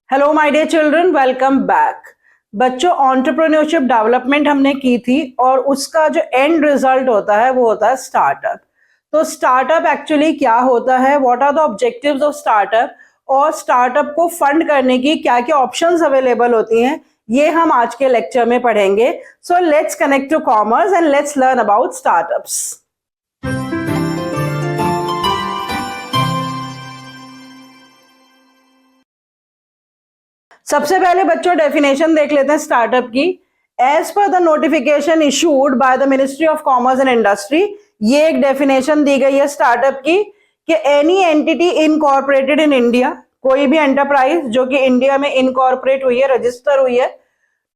Hello my dear children, welcome back. बच्चों, entrepreneurship development हमने की थी और उसका जो एंड रिजल्ट होता है वो होता है स्टार्टअप। तो स्टार्टअप एक्चुअली क्या होता है, what are the objectives of startup और स्टार्टअप को फंड करने की क्या क्या ऑप्शंस अवेलेबल होती हैं, ये हम आज के लेक्चर में पढ़ेंगे। So let's connect to commerce and let's learn about startups. सबसे पहले बच्चों डेफिनेशन देख लेते हैं स्टार्टअप की। As per the notification issued by the ministry of commerce and industry, ये एक डेफिनेशन दी गई है स्टार्टअप की कि any entity incorporated in India, कोई भी एंटरप्राइज जो कि इंडिया में इनकॉर्पोरेट हुई है, रजिस्टर हुई है,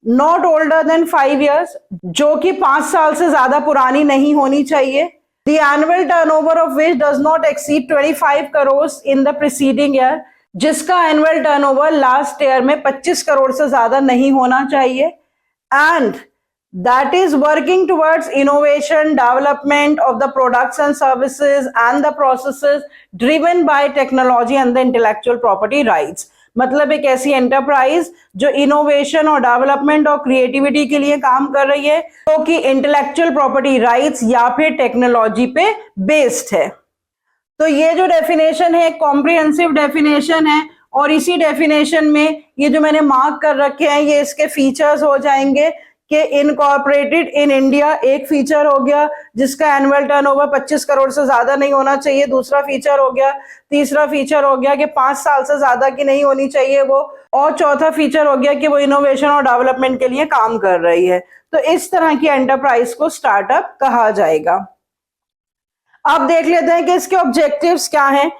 नॉट ओल्डर देन 5 years, जो कि 5 साल से ज्यादा पुरानी नहीं होनी चाहिए। The annual turnover of which does not exceed 25 crores in the preceding year, जिसका एनुअल टर्नओवर लास्ट ईयर में 25 करोड़ से ज्यादा नहीं होना चाहिए। And that is working towards innovation development of the products and services and the processes driven by technology and the intellectual property rights. मतलब एक ऐसी एंटरप्राइज जो इनोवेशन और डेवलपमेंट और क्रिएटिविटी के लिए काम कर रही है, तो कि इंटेलेक्चुअल प्रॉपर्टी राइट्स या फिर टेक्नोलॉजी पे बेस्ड है। तो ये जो डेफिनेशन है कॉम्प्रिहेंसिव डेफिनेशन है और इसी डेफिनेशन में ये जो मैंने मार्क कर रखे हैं ये इसके फीचर्स हो जाएंगे कि इनकॉर्पोरेटेड इन इंडिया एक फीचर हो गया, जिसका एनुअल टर्नओवर 25 करोड़ से ज्यादा नहीं होना चाहिए, दूसरा फीचर हो गया। तीसरा फीचर हो गया कि 5 साल से ज्यादा की नहीं होनी चाहिए वो, और चौथा फीचर हो गया कि वो इनोवेशन और डेवलपमेंट के लिए काम कर रही है। तो इस तरह की एंटरप्राइज को स्टार्टअप कहा जाएगा। अब देख लेते हैं कि इसके ऑब्जेक्टिव्स क्या हैं।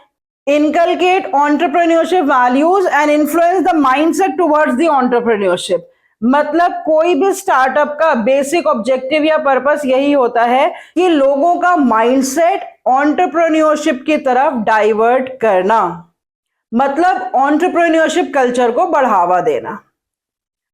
Inculcate entrepreneurship values and influence the mindset towards the entrepreneurship. मतलब कोई भी स्टार्टअप का बेसिक ऑब्जेक्टिव या पर्पस यही होता है कि लोगों का माइंडसेट एंटरप्रेन्योरशिप की तरफ डाइवर्ट करना, मतलब एंटरप्रेन्योरशिप कल्चर को बढ़ावा देना।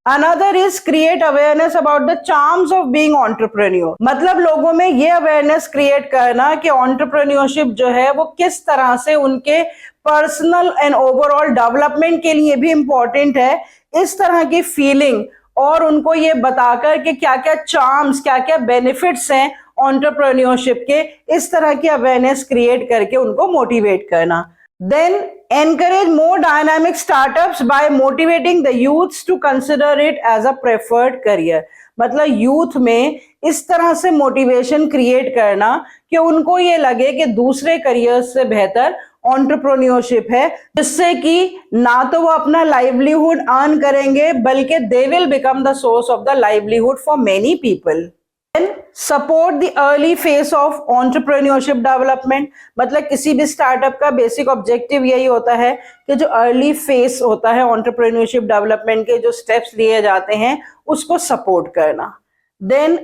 Another is create awareness about the charms of being entrepreneur। मतलब लोगों में ये अवेयरनेस क्रिएट करना कि entrepreneurship जो है वो किस तरह से उनके पर्सनल एंड ओवरऑल डेवलपमेंट के लिए भी इम्पोर्टेंट है, इस तरह की फीलिंग, और उनको ये बताकर कि क्या क्या चार्म्स, क्या क्या बेनिफिट्स हैं entrepreneurship के, इस तरह की अवेयरनेस क्रिएट करके उनको मोटिवेट करना। Then encourage more dynamic startups by motivating the youths to consider it as a preferred career। मतलब यूथ में इस तरह से मोटिवेशन क्रिएट करना कि उनको ये लगे कि दूसरे करियर्स से बेहतर एंटरप्रेन्योरशिप है, जिससे कि ना तो वो अपना लाइवलीहुड अर्न करेंगे बल्कि they will become the source of the livelihood for many people. Support the early phase of entrepreneurship development. मतलब किसी भी स्टार्टअप का बेसिक ऑब्जेक्टिव यही होता है कि जो अर्ली फेज होता है एंटरप्रेन्योरशिप डेवलपमेंट के जो स्टेप्स लिए जाते हैं उसको सपोर्ट करना। Then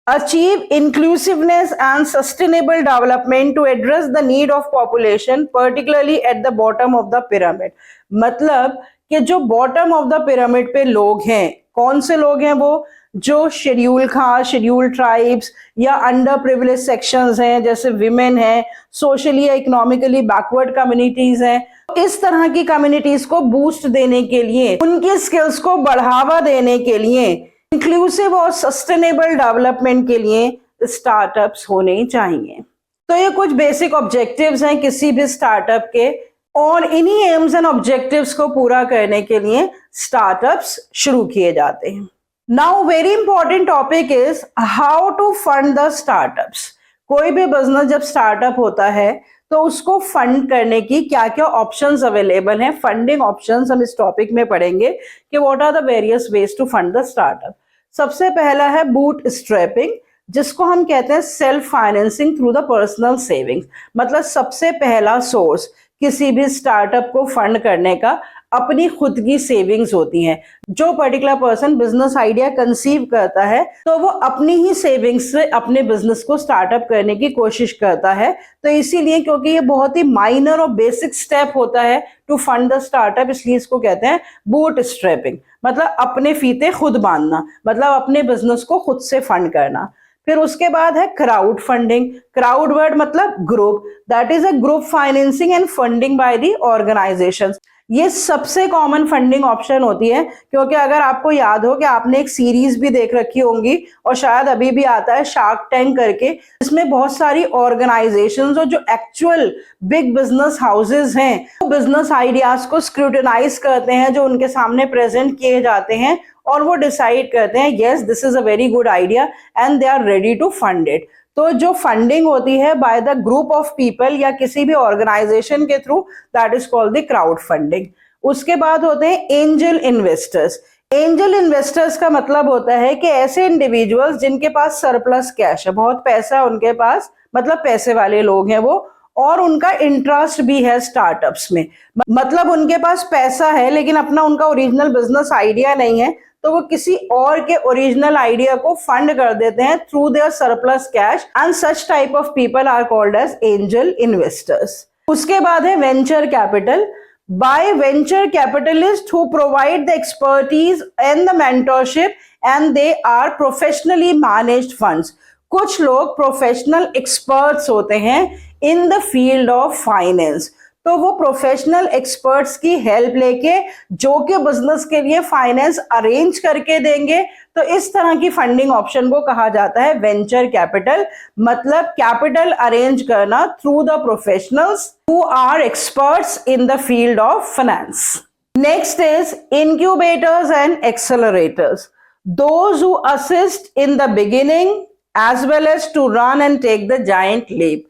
achieve inclusiveness and sustainable development to address the need of population particularly at the bottom of the pyramid. मतलब कि जो बॉटम ऑफ द पिरामिड पे लोग हैं, कौन से लोग हैं वो, जो शेड्यूल कास्ट, शेड्यूल ट्राइब्स या अंडर प्रिविलेज सेक्शंस हैं, जैसे विमेन हैं, सोशली या इकोनॉमिकली बैकवर्ड कम्युनिटीज हैं। इस तरह की कम्युनिटीज को बूस्ट देने के लिए, उनकी स्किल्स को बढ़ावा देने के लिए, इंक्लूसिव और सस्टेनेबल डेवलपमेंट के लिए स्टार्टअप्स होने चाहिए। तो ये कुछ बेसिक ऑब्जेक्टिव्स हैं किसी भी स्टार्टअप के, और इन्हीं एम्स एंड ऑब्जेक्टिव्स को पूरा करने के लिए स्टार्टअप्स शुरू किए जाते हैं। Now very important topic is how to fund the startups. कोई भी बिजनेस जब स्टार्टअप होता है तो उसको फंड करने की क्या क्या ऑप्शंस अवेलेबल हैं, फंडिंग ऑप्शंस हम इस टॉपिक में पढ़ेंगे कि what are the various ways to fund the startup. सबसे पहला है बूट स्ट्रैपिंग, जिसको हम कहते हैं self financing through the personal savings. मतलब सबसे पहला सोर्स किसी भी स्टार्टअप को फंड करने का अपनी खुद की सेविंग्स होती हैं। जो particular person business idea conceive करता है तो वो अपनी ही सेविंग्स से अपने बिजनेस को स्टार्टअप करने की कोशिश करता है। तो इसीलिए, क्योंकि ये बहुत ही माइनर और बेसिक स्टेप होता है टू फंड द स्टार्टअप, इसलिए इसको कहते हैं बूट स्ट्रैपिंग। मतलब अपने फीते खुद बांधना, मतलब अपने बिजनेस को खुद से फंड करना। फिर उसके बाद है क्राउड फंडिंग। क्राउड वर्ड मतलब group, that is a group financing and funding by the organisations. ये सबसे कॉमन फंडिंग ऑप्शन होती है, क्योंकि अगर आपको याद हो कि आपने एक सीरीज भी देख रखी होंगी और शायद अभी भी आता है शार्क टैंक करके, इसमें बहुत सारी ऑर्गेनाइजेशंस और जो एक्चुअल बिग बिजनेस हाउसेस हैं वो बिजनेस आइडियाज को स्क्रूटिनाइज करते हैं जो उनके सामने प्रेजेंट किए जाते हैं, और वो डिसाइड करते हैं yes this is a very good idea and they are ready to fund it. तो जो फंडिंग होती है by the group of people या किसी भी ऑर्गेनाइजेशन के थ्रू, that is called the crowd funding. उसके बाद होते हैं एंजल इन्वेस्टर्स। एंजल इन्वेस्टर्स का मतलब होता है कि ऐसे इंडिविजुअल्स जिनके पास सरप्लस कैश है, बहुत पैसा है उनके पास, मतलब पैसे वाले लोग हैं वो, और उनका इंटरेस्ट भी है स्टार्टअप्स में। मतलब उनके पास पैसा है लेकिन अपना उनका ओरिजिनल बिजनेस आइडिया नहीं है, तो वो किसी और के ओरिजिनल आइडिया को फंड कर देते हैं through their surplus cash, and such type of people are called as angel investors. उसके बाद है venture capital. By venture capitalist who provide the expertise and the mentorship and they are professionally managed funds. कुछ लोग professional experts होते हैं in the field of finance, तो वो professional experts की हेल्प लेके जो कि बिजनेस के लिए फाइनेंस अरेंज करके देंगे, तो इस तरह की फंडिंग ऑप्शन को कहा जाता है वेंचर कैपिटल। मतलब कैपिटल अरेंज करना through the professionals who are experts in the field of finance. Next is incubators and accelerators, those who assist in the beginning as well as to run and take the giant leap।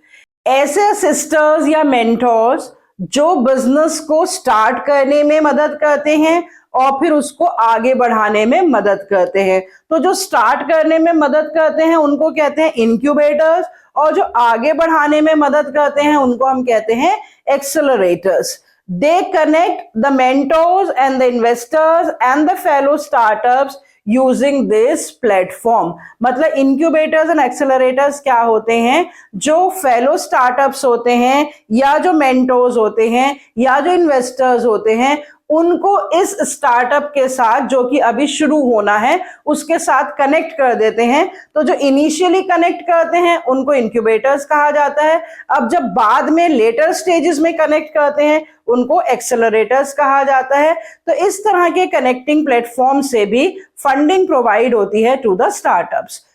ऐसे sisters या mentors जो business को start करने में मदद करते हैं और फिर उसको आगे बढ़ाने में मदद करते हैं। तो जो स्टार्ट करने में मदद करते हैं उनको कहते हैं इंक्यूबेटर्स, और जो आगे बढ़ाने में मदद करते हैं उनको हम कहते हैं accelerators. They connect the mentors and the investors and the fellow startups using this platform. मतलब इंक्यूबेटर्स एंड एक्सेलरेटर्स क्या होते हैं, जो फेलो स्टार्टअप्स होते हैं या जो मेंटोर्स होते हैं या जो इन्वेस्टर्स होते हैं, उनको इस स्टार्टअप के साथ जो कि अभी शुरू होना है उसके साथ कनेक्ट कर देते हैं। तो जो इनिशियली कनेक्ट करते हैं उनको इंक्यूबेटर्स कहा जाता है। अब जब बाद में लेटर स्टेजेस में कनेक्ट करते हैं उनको एक्सेलरेटर्स कहा जाता है। तो इस तरह के कनेक्टिंग प्लेटफॉर्म से भी फंडिंग प्रोवाइड होती है to the startups.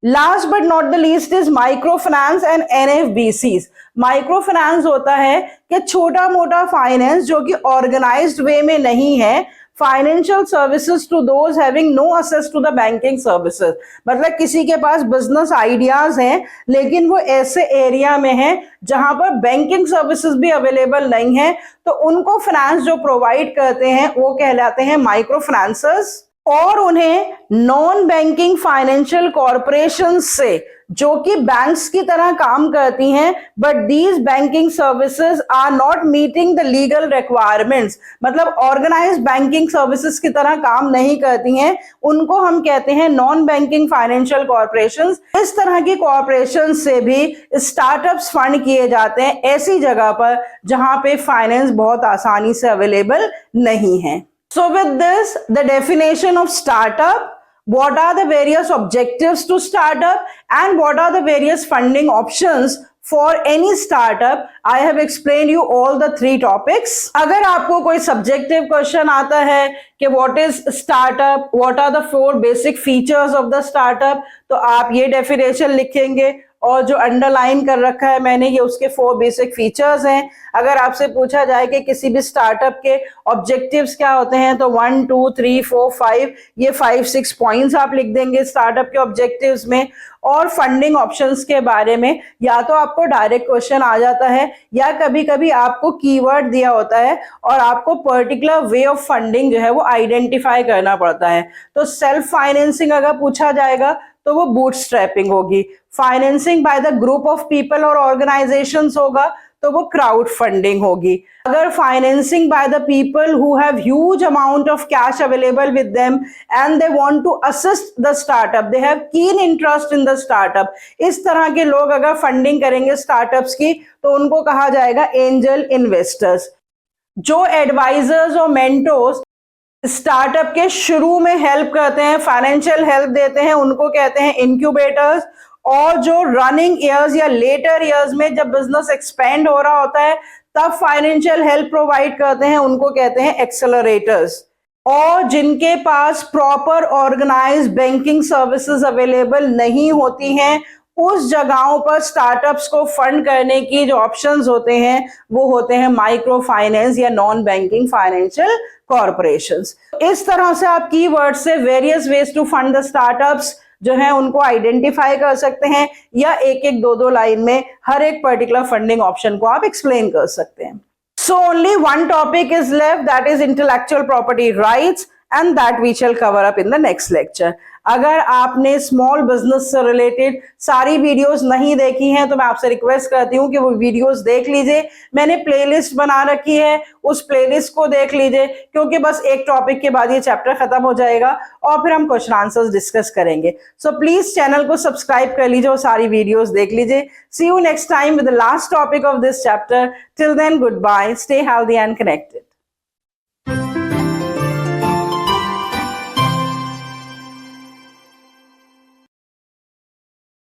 Last but not the least is micro finance and NFBCs. Micro finance होता है कि छोटा मोटा फाइनेंस जो कि ऑर्गेनाइज्ड वे में नहीं है, financial services to those having no access to the banking services. मतलब किसी के पास बिजनेस आइडियाज हैं लेकिन वो ऐसे एरिया में है जहां पर बैंकिंग सर्विसेज भी अवेलेबल नहीं है, तो उनको फाइनेंस जो प्रोवाइड करते हैं वो कहलाते हैं माइक्रो फाइनेंसर्स। और उन्हें नॉन बैंकिंग फाइनेंशियल कॉरपोरेशन से जो कि बैंक्स की तरह काम करती हैं, but these banking services are not meeting the legal requirements, मतलब ऑर्गेनाइज्ड बैंकिंग सर्विसेज की तरह काम नहीं करती हैं, उनको हम कहते हैं नॉन बैंकिंग फाइनेंशियल कॉरपोरेशंस। इस तरह की कॉरपोरेशन से भी स्टार्टअप्स फंड किए जाते हैं ऐसी जगह पर जहां पे फाइनेंस बहुत आसानी से अवेलेबल नहीं है। So with this, the definition of startup, what are the various objectives to startup, and what are the various funding options for any startup, I have explained you all the three topics. अगर आपको कोई subjective question आता है कि what is startup, what are the 4 basic features of the startup, तो आप ये definition लिखेंगे और जो अंडरलाइन कर रखा है मैंने ये उसके 4 बेसिक फीचर्स हैं। अगर आपसे पूछा जाए कि किसी भी स्टार्टअप के ऑब्जेक्टिव्स क्या होते हैं तो 1 2 3 4 5 ये 5-6 पॉइंट्स आप लिख देंगे स्टार्टअप के ऑब्जेक्टिव्स में। और फंडिंग ऑप्शंस के बारे में या तो आपको डायरेक्ट क्वेश्चन आ जाता है या कभी कभी आपको कीवर्ड दिया होता है और आपको पर्टिकुलर वे ऑफ फंडिंग जो है वो आइडेंटिफाई करना पड़ता है। तो सेल्फ फाइनेंसिंग अगर पूछा जाएगा तो वो बूटस्ट्रैपिंग होगी, financing by the group of people और ऑर्गेनाइजेशंस होगा तो वो क्राउड फंडिंग होगी। अगर financing by the people who have huge amount of cash available with them and they want to assist the startup, they have keen interest in the startup, इस तरह के लोग अगर फंडिंग करेंगे स्टार्टअप्स की तो उनको कहा जाएगा एंजल इन्वेस्टर्स। जो एडवाइजर्स और मेंटोर्स स्टार्टअप के शुरू में हेल्प करते हैं, फाइनेंशियल हेल्प देते हैं, उनको कहते हैं इंक्यूबेटर्स। और जो रनिंग ईयर्स या लेटर ईयर्स में जब बिजनेस एक्सपेंड हो रहा होता है तब फाइनेंशियल हेल्प प्रोवाइड करते हैं, उनको कहते हैं एक्सेलरेटर्स। और जिनके पास proper organise banking services available नहीं होती हैं, उस जगहों पर स्टार्टअप्स को फंड करने की जो ऑप्शंस होते हैं वो होते हैं माइक्रो फाइनेंस या नॉन बैंकिंग फाइनेंशियल कॉर्पोरेशंस। इस तरह से आप कीवर्ड से various ways to fund the startups जो है उनको आइडेंटिफाई कर सकते हैं, या एक एक दो दो लाइन में हर एक पर्टिकुलर फंडिंग ऑप्शन को आप एक्सप्लेन कर सकते हैं। So only one topic is left, that is intellectual property rights, and that we shall cover up in the next lecture. अगर आपने स्मॉल बिजनेस से रिलेटेड सारी वीडियोस नहीं देखी हैं तो मैं आपसे रिक्वेस्ट करती हूँ कि वो वीडियोस देख लीजिए। मैंने प्लेलिस्ट बना रखी है, उस प्लेलिस्ट को देख लीजिए, क्योंकि बस एक टॉपिक के बाद ये चैप्टर खत्म हो जाएगा और फिर हम क्वेश्चन आंसर्स डिस्कस करेंगे। सो प्लीज चैनल को सब्सक्राइब कर लीजिए और सारी वीडियोस देख लीजिए। See you next time with the last topic of this chapter. Till then, goodbye, stay healthy and connected.